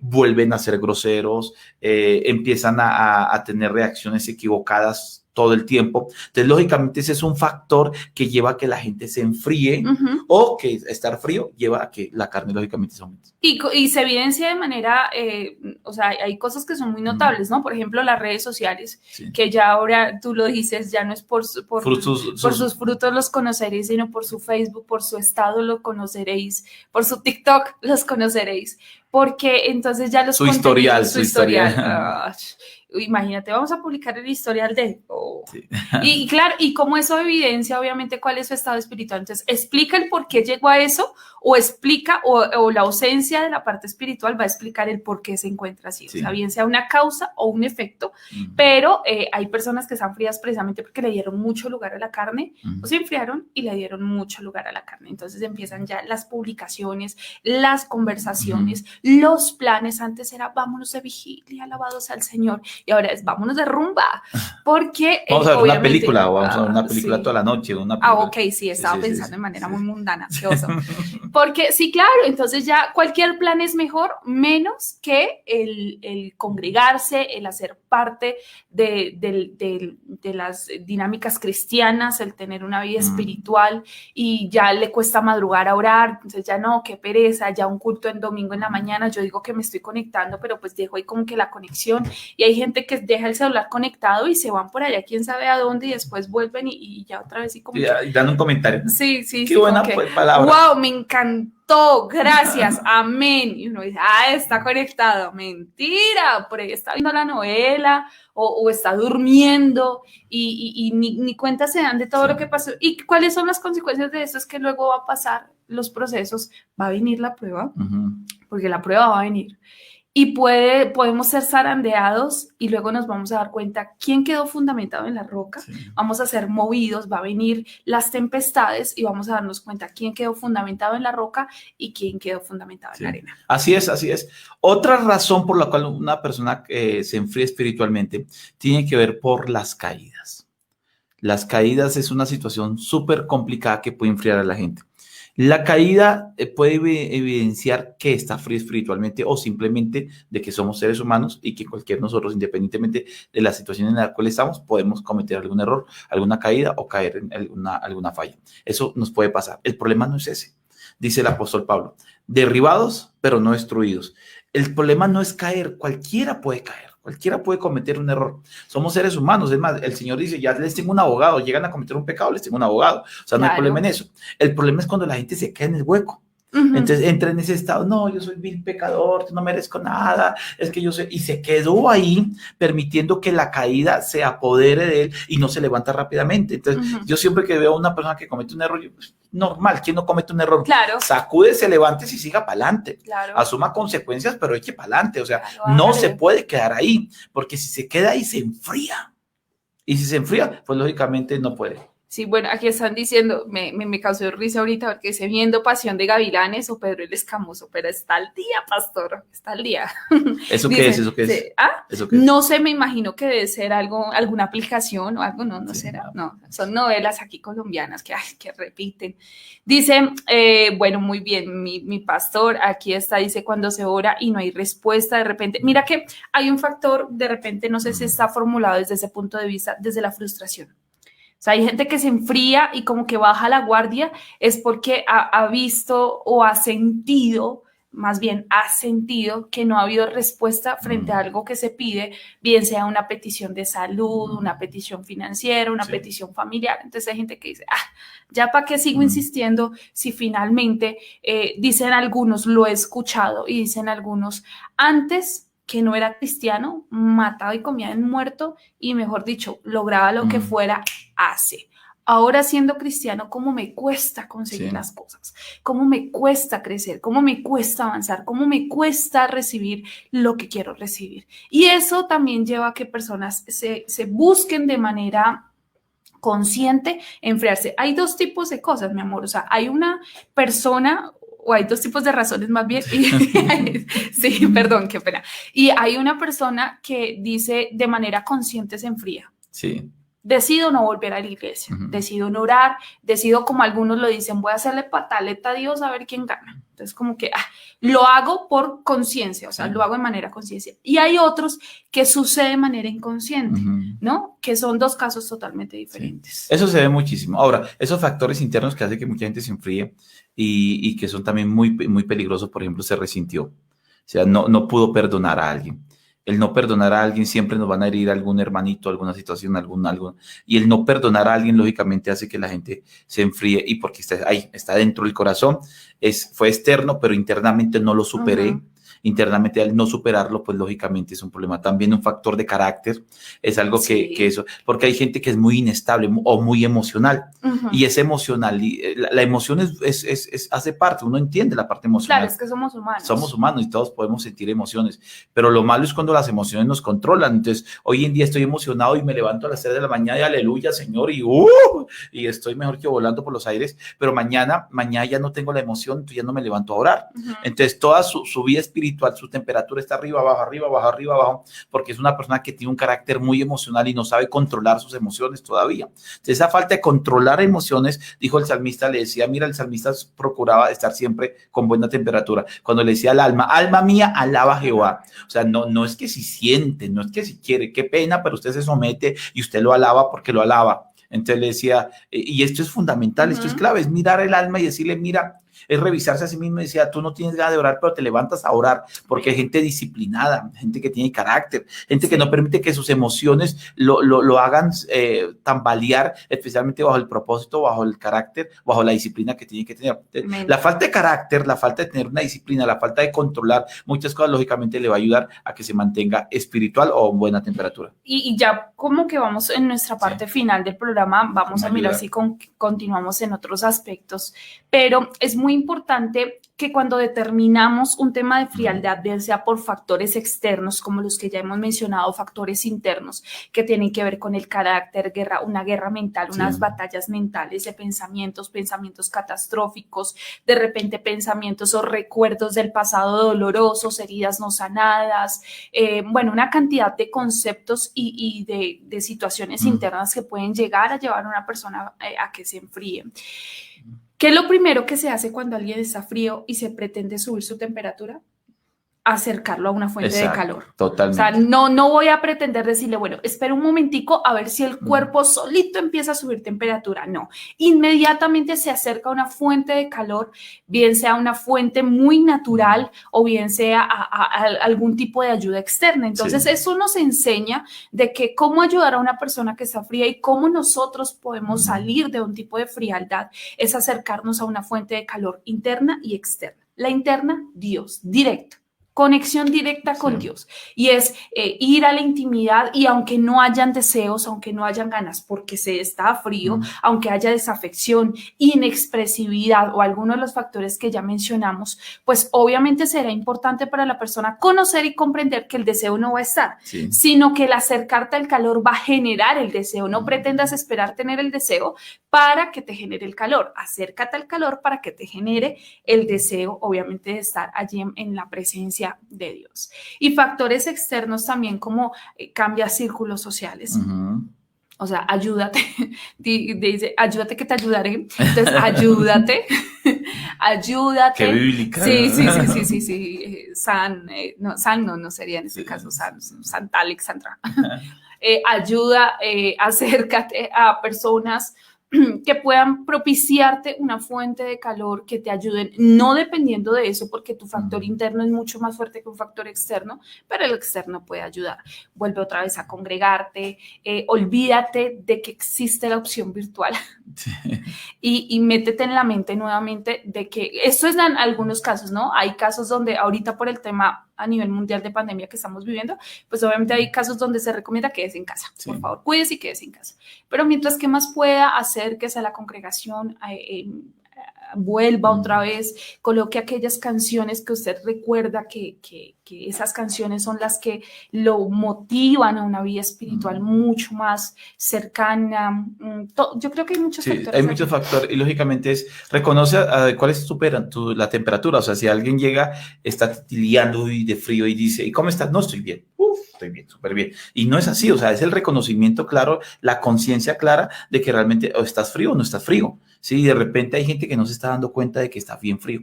[SPEAKER 1] Vuelven a ser groseros, empiezan a tener reacciones equivocadas todo el tiempo. Entonces, lógicamente, ese es un factor que lleva a que la gente se enfríe o que estar frío lleva a que la carne, lógicamente, se aumente.
[SPEAKER 2] Y se evidencia de manera, hay cosas que son muy notables, ¿no? Por ejemplo, las redes sociales, que ya ahora tú lo dices, ya no es por sus frutos los conoceréis, sino por su Facebook, por su estado lo conoceréis, por su TikTok los conoceréis, porque entonces ya los
[SPEAKER 1] su historial.
[SPEAKER 2] Imagínate, vamos a publicar el historial de... Sí. Y claro, y como eso evidencia, obviamente, cuál es su estado espiritual. Entonces, explica el por qué llegó a eso, o explica, o la ausencia de la parte espiritual va a explicar el por qué se encuentra así. Sí. O sea, bien sea una causa o un efecto, pero hay personas que están frías precisamente porque le dieron mucho lugar a la carne, o se enfriaron y le dieron mucho lugar a la carne. Entonces empiezan ya las publicaciones, las conversaciones, los planes. Antes era vámonos de vigilia, alabados al Señor, y ahora es vámonos de rumba, porque
[SPEAKER 1] vamos a ver una película, o vamos a ver una película toda la noche, una película.
[SPEAKER 2] Ok, sí, estaba pensando de manera muy mundana, qué oso. Porque sí, claro, entonces ya cualquier plan es mejor, menos que el congregarse, el hacer parte de las dinámicas cristianas, el tener una vida espiritual, y ya le cuesta madrugar a orar, entonces ya no, qué pereza, ya un culto en domingo en la mañana, yo digo que me estoy conectando, pero pues dejo ahí como que la conexión, y hay gente que deja el celular conectado y se van por allá, quién sabe a dónde, y después vuelven y ya otra vez y como
[SPEAKER 1] y dan un comentario.
[SPEAKER 2] Sí.
[SPEAKER 1] Qué buena palabra.
[SPEAKER 2] Wow, me encantó, gracias, amén. Y uno dice, está conectado. Mentira, por ahí está viendo la novela o está durmiendo y ni cuenta se dan de todo lo que pasó. ¿Y cuáles son las consecuencias de eso? Es que luego va a pasar los procesos, va a venir la prueba, porque la prueba va a venir. Y podemos ser zarandeados y luego nos vamos a dar cuenta quién quedó fundamentado en la roca. Sí. Vamos a ser movidos, va a venir las tempestades y vamos a darnos cuenta quién quedó fundamentado en la roca y quién quedó fundamentado en la arena.
[SPEAKER 1] Así es. Otra razón por la cual una persona se enfría espiritualmente tiene que ver por las caídas. Las caídas es una situación súper complicada que puede enfriar a la gente. La caída puede evidenciar que está frío espiritualmente o simplemente de que somos seres humanos y que cualquier nosotros, independientemente de la situación en la cual estamos, podemos cometer algún error, alguna caída o caer en alguna falla. Eso nos puede pasar. El problema no es ese, dice el apóstol Pablo. Derribados, pero no destruidos. El problema no es caer, cualquiera puede caer. Cualquiera puede cometer un error. Somos seres humanos. Es más, el Señor dice, ya les tengo un abogado. Llegan a cometer un pecado, les tengo un abogado. O sea, no hay problema en eso. El problema es cuando la gente se queda en el hueco. Entonces entra en ese estado, no, yo soy vil pecador, no merezco nada, es que yo soy, y se quedó ahí permitiendo que la caída se apodere de él y no se levanta rápidamente. Entonces yo siempre que veo a una persona que comete un error, yo, pues, normal, ¿quién no comete un error?
[SPEAKER 2] Claro.
[SPEAKER 1] Sacúdese, levántese y siga para adelante.
[SPEAKER 2] Claro.
[SPEAKER 1] Asuma consecuencias, pero eche para adelante. O sea, no se puede quedar ahí, porque si se queda ahí se enfría. Y si se enfría, pues lógicamente no puede.
[SPEAKER 2] Sí, bueno, aquí están diciendo, me causó risa ahorita porque se viendo Pasión de Gavilanes o Pedro el Escamoso, pero está al día, pastor, está al día.
[SPEAKER 1] ¿Eso qué es? ¿Eso qué es?
[SPEAKER 2] ¿Ah?
[SPEAKER 1] ¿Eso qué es?
[SPEAKER 2] No sé, me imagino que debe ser algo, alguna aplicación o algo, no sí, será, no, son novelas aquí colombianas que repiten. Dice, bueno, muy bien, mi pastor, aquí está, dice, cuando se ora y no hay respuesta de repente. Mira que hay un factor, de repente, no sé si está formulado desde ese punto de vista, desde la frustración. O sea, hay gente que se enfría y como que baja la guardia, es porque ha visto o ha sentido, más bien ha sentido que no ha habido respuesta frente a algo que se pide, bien sea una petición de salud, una petición financiera, una petición familiar. Entonces hay gente que dice, ya para qué sigo insistiendo si finalmente, dicen algunos, lo he escuchado y dicen algunos, antes que no era cristiano, mataba y comía en muerto y, mejor dicho, lograba lo que fuera, hace. Ahora siendo cristiano, ¿cómo me cuesta conseguir las cosas? ¿Cómo me cuesta crecer? ¿Cómo me cuesta avanzar? ¿Cómo me cuesta recibir lo que quiero recibir? Y eso también lleva a que personas se busquen de manera consciente enfriarse. Hay dos tipos de cosas, mi amor. O sea, hay una persona... o hay dos tipos de razones más bien, sí, perdón, qué pena. Y hay una persona que dice de manera consciente se enfría.
[SPEAKER 1] Sí.
[SPEAKER 2] Decido no volver a la iglesia, decido no orar, decido, como algunos lo dicen, voy a hacerle pataleta a Dios a ver quién gana. Entonces, como que lo hago por conciencia, o sea, lo hago de manera conciencia. Y hay otros que sucede de manera inconsciente, ¿no? Que son dos casos totalmente diferentes.
[SPEAKER 1] Sí. Eso se ve muchísimo. Ahora, esos factores internos que hacen que mucha gente se enfríe y que son también muy, muy peligrosos, por ejemplo, se resintió. O sea, no pudo perdonar a alguien. El no perdonar a alguien siempre nos van a herir a algún hermanito, alguna situación, algo. Y el no perdonar a alguien, lógicamente, hace que la gente se enfríe. Y porque está ahí, está dentro del corazón, fue externo, pero internamente no lo superé. Internamente, al no superarlo, pues lógicamente es un problema. También un factor de carácter es algo que eso, porque hay gente que es muy inestable o muy emocional. Y es emocional, y la emoción hace parte, uno entiende la parte emocional.
[SPEAKER 2] Claro, es que somos humanos.
[SPEAKER 1] Somos humanos y todos podemos sentir emociones, pero lo malo es cuando las emociones nos controlan. Entonces, hoy en día estoy emocionado y me levanto a las 3 de la mañana y aleluya, Señor, y estoy mejor que volando por los aires, pero mañana ya no tengo la emoción, entonces ya no me levanto a orar. Entonces, toda su vida espiritual, su temperatura está arriba, abajo, porque es una persona que tiene un carácter muy emocional y no sabe controlar sus emociones todavía. Entonces, esa falta de controlar emociones, dijo el salmista, le decía, mira, el salmista procuraba estar siempre con buena temperatura. Cuando le decía al alma mía, alaba a Jehová. O sea, no es que si siente, no es que si quiere, qué pena, pero usted se somete y usted lo alaba porque lo alaba. Entonces le decía, y esto es fundamental, esto es clave, es mirar el alma y decirle, mira, es revisarse a sí mismo y decir, tú no tienes ganas de orar, pero te levantas a orar, porque hay gente disciplinada, gente que tiene carácter, gente que no permite que sus emociones lo hagan tambalear, especialmente bajo el propósito, bajo el carácter, bajo la disciplina que tiene que tener. La falta de carácter, la falta de tener una disciplina, la falta de controlar muchas cosas, lógicamente le va a ayudar a que se mantenga espiritual o en buena temperatura.
[SPEAKER 2] Y ya como que vamos en nuestra parte final del programa, vamos a mirar si continuamos en otros aspectos, pero es muy importante que cuando determinamos un tema de frialdad, bien sea por factores externos, como los que ya hemos mencionado, factores internos, que tienen que ver con el carácter, una guerra mental, unas batallas mentales de pensamientos catastróficos, de repente pensamientos o recuerdos del pasado dolorosos, heridas no sanadas, bueno, una cantidad de conceptos y de situaciones internas que pueden llegar a llevar a una persona a que se enfríe. ¿Qué es lo primero que se hace cuando alguien está frío y se pretende subir su temperatura? Acercarlo a una fuente de calor.
[SPEAKER 1] Totalmente.
[SPEAKER 2] O sea, no voy a pretender decirle, bueno, espera un momentico a ver si el cuerpo solito empieza a subir temperatura. No, inmediatamente se acerca a una fuente de calor, bien sea una fuente muy natural o bien sea a algún tipo de ayuda externa. Entonces, eso nos enseña de que cómo ayudar a una persona que está fría y cómo nosotros podemos salir de un tipo de frialdad es acercarnos a una fuente de calor interna y externa. La interna, Dios, directo. Conexión directa con Dios, y es ir a la intimidad, y aunque no hayan deseos, aunque no hayan ganas porque se está frío, aunque haya desafección, inexpresividad o alguno de los factores que ya mencionamos, pues obviamente será importante para la persona conocer y comprender que el deseo no va a estar, sino que el acercarte al calor va a generar el deseo. No pretendas esperar tener el deseo para que te genere el calor, acércate al calor para que te genere el deseo, obviamente, de estar allí en la presencia de Dios. Y factores externos también, como cambia círculos sociales. O sea, ayúdate. Dice, ayúdate que te ayudaré. Entonces, ayúdate. Ayúdate.
[SPEAKER 1] Qué bíblica.
[SPEAKER 2] Sí. San no sería en este caso, Santa Alexandra. Ayuda, acércate a personas que puedan propiciarte una fuente de calor, que te ayuden, no dependiendo de eso, porque tu factor interno es mucho más fuerte que un factor externo, pero el externo puede ayudar. Vuelve otra vez a congregarte, olvídate de que existe la opción virtual y métete en la mente nuevamente de que esto es en algunos casos, ¿no? Hay casos donde ahorita por el tema a nivel mundial de pandemia que estamos viviendo, pues obviamente hay casos donde se recomienda quédese en casa. Por favor, cuídese y quédese en casa. Pero mientras que más pueda, acérquese a la congregación, vuelva otra vez, coloque aquellas canciones que usted recuerda que esas canciones son las que lo motivan a una vida espiritual mucho más cercana. Yo creo que hay muchos factores.
[SPEAKER 1] Hay muchos factores, y lógicamente reconoce cuál es la temperatura. O sea, si alguien llega, está titilleando y de frío y dice, ¿y cómo estás? No, estoy bien. Estoy bien, súper bien. Y no es así, o sea, es el reconocimiento claro, la conciencia clara de que realmente o estás frío o no estás frío. Sí, de repente hay gente que no se está dando cuenta de que está bien frío,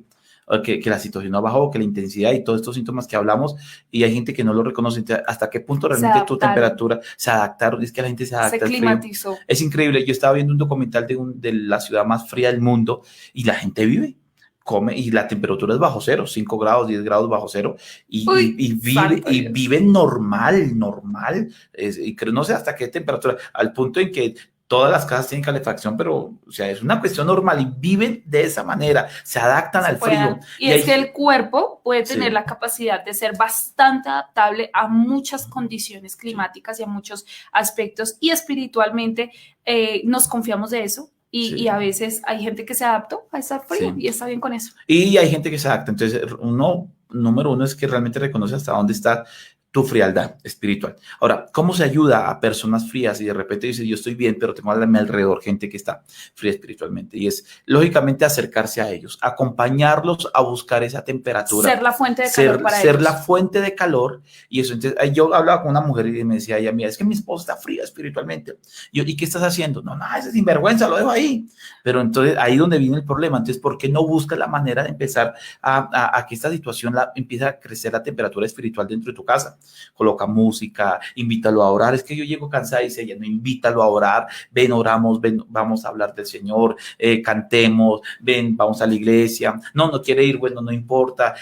[SPEAKER 1] que la situación ha bajado, que la intensidad y todos estos síntomas que hablamos, y hay gente que no lo reconoce. Entonces, ¿hasta qué punto realmente tu temperatura se adaptaron? Es que la gente se adapta al frío. Es increíble. Yo estaba viendo un documental de la ciudad más fría del mundo y la gente vive, come, y la temperatura es bajo cero, 5 grados, 10 grados bajo cero, y viven normal, y creo, no sé hasta qué temperatura, al punto en que todas las casas tienen calefacción, pero o sea, es una cuestión normal y viven de esa manera, se adaptan al frío.
[SPEAKER 2] Y es que el cuerpo puede tener la capacidad de ser bastante adaptable a muchas condiciones climáticas y a muchos aspectos, y espiritualmente nos confiamos de eso. Y a veces hay gente que se adaptó a estar frío y está bien con eso.
[SPEAKER 1] Y hay gente que se adapta. Entonces, número uno es que realmente reconoce hasta dónde está tu frialdad espiritual. Ahora, ¿cómo se ayuda a personas frías? Y de repente dices, yo estoy bien, pero tengo a mi alrededor gente que está fría espiritualmente. Y es, lógicamente, acercarse a ellos, acompañarlos a buscar esa temperatura.
[SPEAKER 2] Ser la fuente de calor para ellos.
[SPEAKER 1] Ser la fuente de calor. Y eso, entonces, yo hablaba con una mujer y me decía ella, mira, es que mi esposa está fría espiritualmente. Yo, ¿y qué estás haciendo? No, ese sinvergüenza, lo dejo ahí. Pero entonces, ahí donde viene el problema. Entonces, ¿por qué no buscas la manera de empezar a que esta situación empiece a crecer la temperatura espiritual dentro de tu casa? Coloca música, invítalo a orar. Es que yo llego cansada y dice ella, no, invítalo a orar, ven, oramos, ven, vamos a hablar del Señor, cantemos, ven, vamos a la iglesia. No quiere ir, bueno, no importa,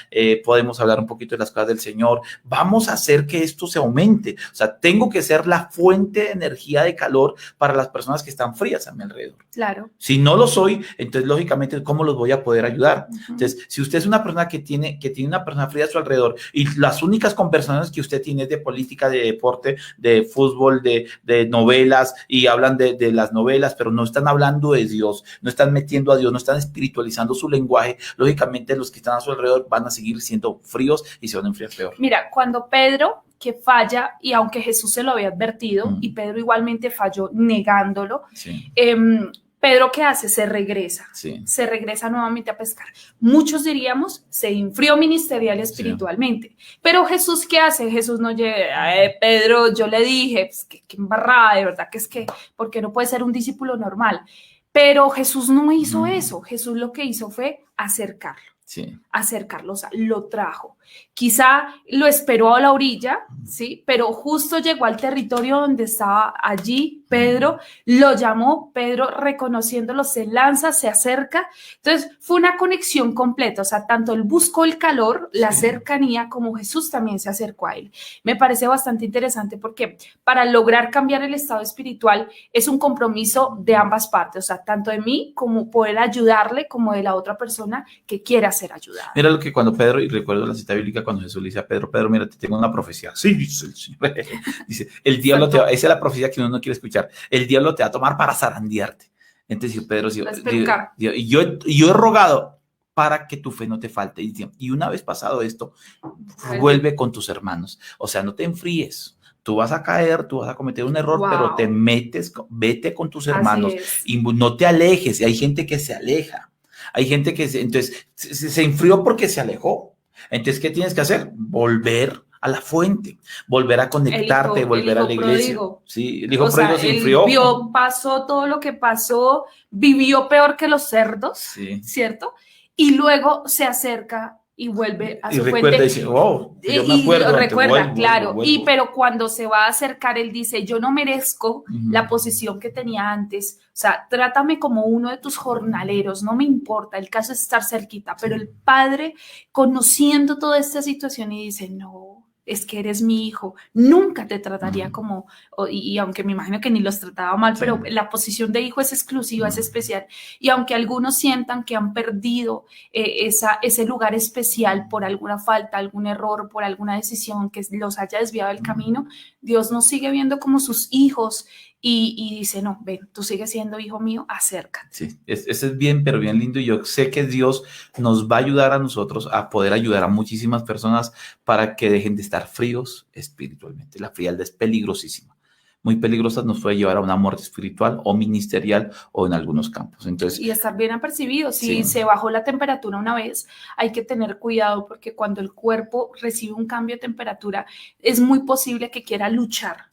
[SPEAKER 1] podemos hablar un poquito de las cosas del Señor. Vamos a hacer que esto se aumente. O sea, tengo que ser la fuente de energía, de calor para las personas que están frías a mi alrededor.
[SPEAKER 2] Claro.
[SPEAKER 1] Si no lo soy, entonces lógicamente, ¿cómo los voy a poder ayudar? Entonces, si usted es una persona que tiene una persona fría a su alrededor y las únicas conversaciones que usted usted tiene de política, de deporte, de fútbol, de novelas, y hablan de las novelas, pero no están hablando de Dios, no están metiendo a Dios, no están espiritualizando su lenguaje. Lógicamente los que están a su alrededor van a seguir siendo fríos y se van a enfriar peor.
[SPEAKER 2] Mira, cuando Pedro, que falla, y aunque Jesús se lo había advertido, y Pedro igualmente falló negándolo,
[SPEAKER 1] Sí.
[SPEAKER 2] Pedro, ¿qué hace? Se regresa.
[SPEAKER 1] Sí.
[SPEAKER 2] Se regresa nuevamente a pescar. Muchos diríamos, se enfrió ministerial y espiritualmente. Sí. Pero Jesús, ¿qué hace? Jesús no llega, Pedro, yo le dije, pues, qué embarrada, de verdad que es que, porque no puede ser un discípulo normal. Pero Jesús no hizo eso. Jesús lo que hizo fue acercarlo. Sí. Acercarlo, o sea, lo trajo. Quizá lo esperó a la orilla, ¿sí? Pero justo llegó al territorio donde estaba allí Pedro, lo llamó, Pedro reconociéndolo, se lanza, se acerca. Entonces fue una conexión completa, o sea, tanto él buscó el calor, la cercanía, como Jesús también se acercó a él. Me parece bastante interesante porque para lograr cambiar el estado espiritual es un compromiso de ambas partes, o sea, tanto de mí como poder ayudarle, como de la otra persona que quiera ser ayudada.
[SPEAKER 1] Mira lo que cuando Pedro, y recuerdo la cita bíblica cuando Jesús le dice a Pedro, Pedro, mira, te tengo una profecía. Sí, dice el Señor. Dice, el diablo te va, esa es la profecía que uno no quiere escuchar. El diablo te va a tomar para zarandearte. Entonces Pedro dice, y yo he rogado para que tu fe no te falte. Y una vez pasado esto, vuelve con tus hermanos. O sea, no te enfríes. Tú vas a caer, tú vas a cometer un error, pero te metes, vete con tus hermanos y no te alejes. Y hay gente que se aleja. Hay gente que entonces se enfrió porque se alejó. Entonces, ¿qué tienes que hacer? Volver a la fuente, volver a conectarte, volver a la iglesia.
[SPEAKER 2] Pródigo.
[SPEAKER 1] Sí, el hijo pródigo se enfrió.
[SPEAKER 2] Pasó todo lo que pasó, vivió peor que los cerdos, ¿cierto? Y luego se acerca y vuelve a su fuente.
[SPEAKER 1] Y dice, oh, yo me acuerdo.
[SPEAKER 2] Recuerda, claro. Vuelvo. Pero cuando se va a acercar, él dice, yo no merezco la posición que tenía antes. O sea, trátame como uno de tus jornaleros, no me importa, el caso es estar cerquita. Pero el padre, conociendo toda esta situación, y dice, no, es que eres mi hijo, nunca te trataría como, y aunque me imagino que ni los trataba mal, pero la posición de hijo es exclusiva, es especial, y aunque algunos sientan que han perdido ese lugar especial por alguna falta, algún error, por alguna decisión que los haya desviado del camino, Dios nos sigue viendo como sus hijos, y dice, no, ven, tú sigues siendo hijo mío, acércate.
[SPEAKER 1] Sí, ese es bien, pero bien lindo, y yo sé que Dios nos va a ayudar a nosotros a poder ayudar a muchísimas personas para que dejen de estar fríos espiritualmente. La frialdad es peligrosísima. Muy peligrosa, nos puede llevar a una muerte espiritual o ministerial o en algunos campos. Entonces,
[SPEAKER 2] y estar bien apercibido. Si se bajó la temperatura una vez, hay que tener cuidado porque cuando el cuerpo recibe un cambio de temperatura, es muy posible que quiera luchar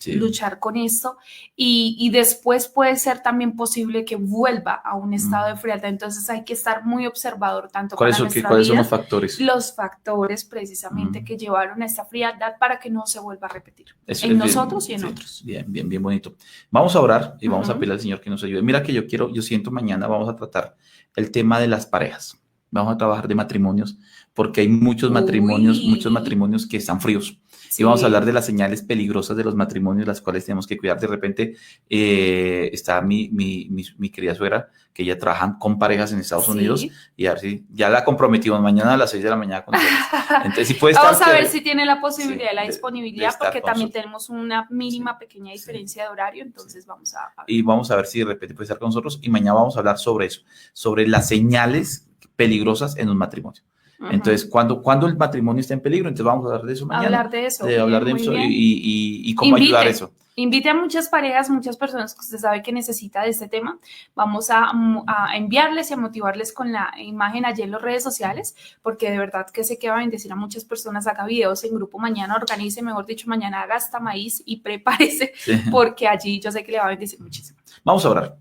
[SPEAKER 2] con esto y después puede ser también posible que vuelva a un estado de frialdad. Entonces hay que estar muy observador tanto para nuestra vida.
[SPEAKER 1] ¿Cuáles son los factores?
[SPEAKER 2] Los factores precisamente que llevaron a esta frialdad para que no se vuelva a repetir en nosotros y en otros.
[SPEAKER 1] Bien bonito. Vamos a orar y vamos a pedirle al Señor que nos ayude. Mira que yo siento mañana vamos a tratar el tema de las parejas. Vamos a trabajar de matrimonios porque hay muchos matrimonios que están fríos. Sí. Y vamos a hablar de las señales peligrosas de los matrimonios, las cuales tenemos que cuidar. De repente está mi querida suegra, que ella trabaja con parejas en Estados Unidos, y a ver si ya la comprometimos mañana a las 6 de la mañana con nosotros. Entonces, si puede estar,
[SPEAKER 2] vamos a ver si tiene la posibilidad, la disponibilidad, porque también tenemos una mínima pequeña diferencia de horario, entonces vamos a ver.
[SPEAKER 1] Y vamos a ver si de repente puede estar con nosotros, y mañana vamos a hablar sobre eso, sobre las señales peligrosas en un matrimonio. Entonces, cuando el matrimonio está en peligro, entonces vamos a hablar de eso mañana.
[SPEAKER 2] Hablar de eso.
[SPEAKER 1] Y cómo ayudar a eso.
[SPEAKER 2] Invite a muchas parejas, muchas personas que usted sabe que necesita de este tema. Vamos a enviarles y a motivarles con la imagen allí en las redes sociales, porque de verdad que sé que va a bendecir a muchas personas. Haga videos en grupo mañana, organice, mejor dicho, mañana haga hasta maíz y prepárese, porque allí yo sé que le va a bendecir muchísimo.
[SPEAKER 1] Vamos a orar.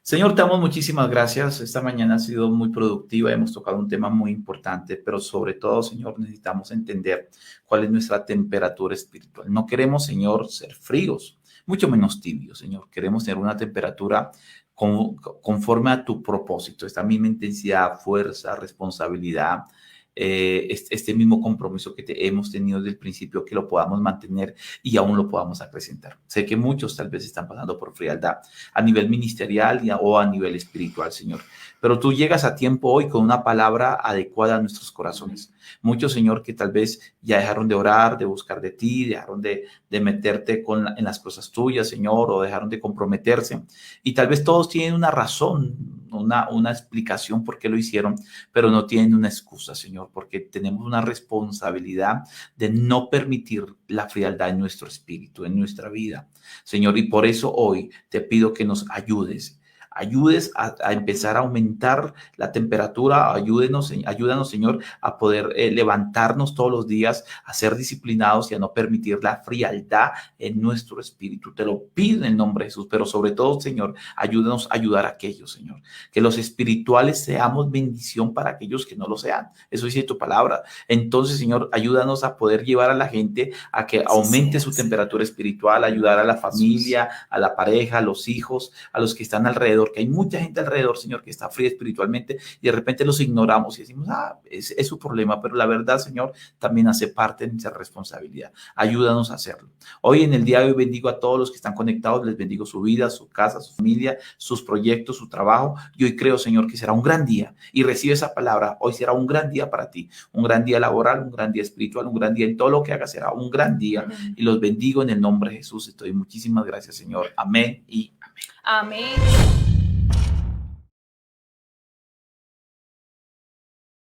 [SPEAKER 1] Señor, te damos muchísimas gracias. Esta mañana ha sido muy productiva. Hemos tocado un tema muy importante, pero sobre todo, Señor, necesitamos entender cuál es nuestra temperatura espiritual. No queremos, Señor, ser fríos, mucho menos tibios, Señor. Queremos tener una temperatura conforme a tu propósito. Esta misma intensidad, fuerza, responsabilidad, este mismo compromiso que hemos tenido desde el principio, que lo podamos mantener y aún lo podamos acrecentar. Sé que muchos tal vez están pasando por frialdad a nivel ministerial o a nivel espiritual, Señor. pero tú llegas a tiempo hoy con una palabra adecuada a nuestros corazones. Muchos, Señor, que tal vez ya dejaron de orar, de buscar de ti, dejaron de meterte en las cosas tuyas, Señor, o dejaron de comprometerse. Y tal vez todos tienen una razón, una explicación por qué lo hicieron, pero no tienen una excusa, Señor, porque tenemos una responsabilidad de no permitir la frialdad en nuestro espíritu, en nuestra vida, Señor. Y por eso hoy te pido que nos ayudes a empezar a aumentar la temperatura. Ayúdanos, Señor, a poder levantarnos todos los días, a ser disciplinados y a no permitir la frialdad en nuestro espíritu. Te lo pido en el nombre de Jesús, pero sobre todo, Señor, ayúdanos a ayudar a aquellos, Señor, que los espirituales seamos bendición para aquellos que no lo sean. Eso dice tu palabra. Entonces, Señor, ayúdanos a poder llevar a la gente a que aumente su temperatura espiritual, ayudar a la familia, a la pareja, a los hijos, a los que están alrededor, que hay mucha gente alrededor, Señor, que está fría espiritualmente y de repente los ignoramos y decimos, es su problema, pero la verdad, Señor, también hace parte de nuestra responsabilidad. Ayúdanos a hacerlo. Hoy, en el día de hoy, bendigo a todos los que están conectados, les bendigo su vida, su casa, su familia, sus proyectos, su trabajo, y hoy creo, Señor, que será un gran día, y recibe esa palabra. Hoy será un gran día para ti, un gran día laboral, un gran día espiritual, un gran día en todo lo que hagas, será un gran día, y los bendigo en el nombre de Jesús. Estoy muchísimas gracias, Señor. Amén y amén.
[SPEAKER 2] Amén.